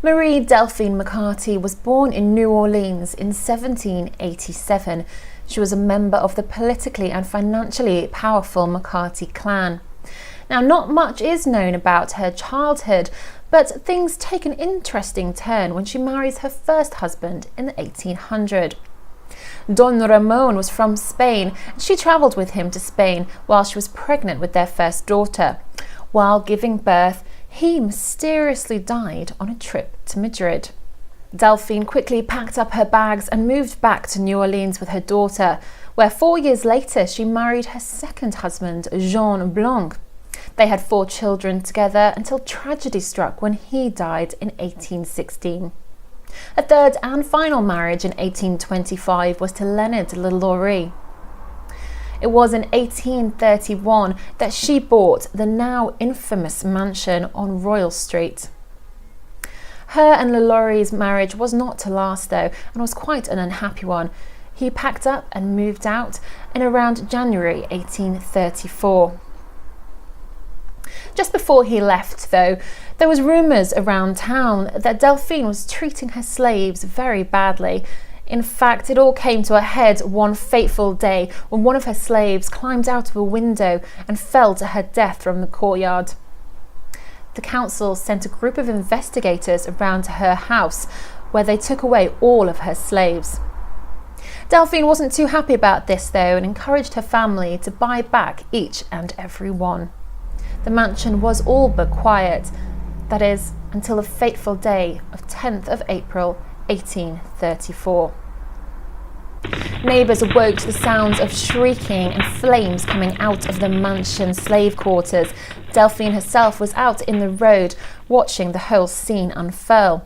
Marie Delphine Macarty was born in New Orleans in 1787. She was a member of the politically and financially powerful Macarty clan. Now, not much is known about her childhood, but things take an interesting turn when she marries her first husband in the 1800s. Don Ramon was from Spain, and she travelled with him to Spain while she was pregnant with their first daughter. While giving birth, he mysteriously died on a trip to Madrid. Delphine quickly packed up her bags and moved back to New Orleans with her daughter, where 4 years later she married her second husband, Jean Blanc. They had 4 children together until tragedy struck when he died in 1816. A third and final marriage in 1825 was to Leonard Lalaurie. It was in 1831 that she bought the now infamous mansion on Royal Street. Her and Lalaurie's marriage was not to last though, and was quite an unhappy one. He packed up and moved out in around January 1834. Just before he left though, there was rumours around town that Delphine was treating her slaves very badly. In fact, it all came to a head one fateful day when one of her slaves climbed out of a window and fell to her death from the courtyard. The council sent a group of investigators around to her house, where they took away all of her slaves. Delphine wasn't too happy about this though, and encouraged her family to buy back each and every one. The mansion was all but quiet, that is, until the fateful day of 10th of April 1834. Neighbours awoke to the sounds of shrieking and flames coming out of the mansion slave quarters. Delphine herself was out in the road watching the whole scene unfurl.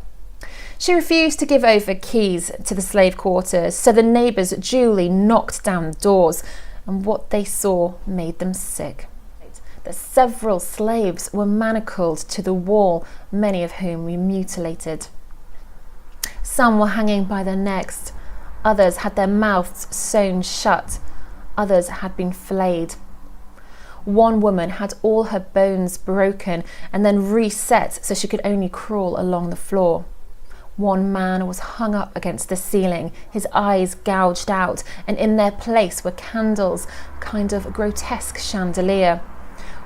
She refused to give over keys to the slave quarters, so the neighbours duly knocked down the doors, and what they saw made them sick. That several slaves were manacled to the wall, many of whom were mutilated. Some were hanging by their necks. Others had their mouths sewn shut. Others had been flayed. One woman had all her bones broken and then reset so she could only crawl along the floor. One man was hung up against the ceiling, his eyes gouged out, and in their place were candles, a kind of grotesque chandelier.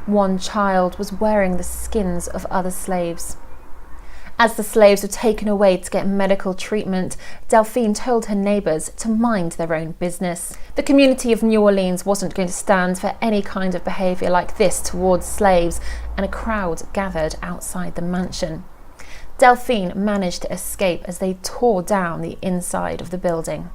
One child was wearing the skins of other slaves. As the slaves were taken away to get medical treatment, Delphine told her neighbours to mind their own business. The community of New Orleans wasn't going to stand for any kind of behaviour like this towards slaves, and a crowd gathered outside the mansion. Delphine managed to escape as they tore down the inside of the building.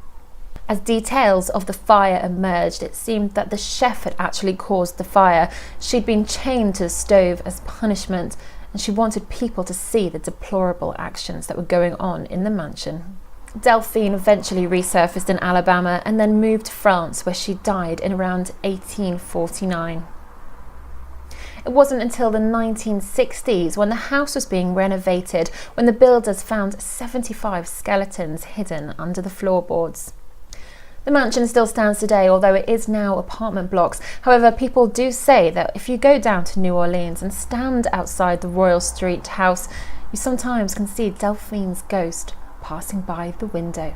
As details of the fire emerged, it seemed that the chef had actually caused the fire. She'd been chained to the stove as punishment, and she wanted people to see the deplorable actions that were going on in the mansion. Delphine eventually resurfaced in Alabama and then moved to France, where she died in around 1849. It wasn't until the 1960s, when the house was being renovated, when the builders found 75 skeletons hidden under the floorboards. The mansion still stands today, although it is now apartment blocks. However, people do say that if you go down to New Orleans and stand outside the Royal Street house, you sometimes can see Delphine's ghost passing by the window.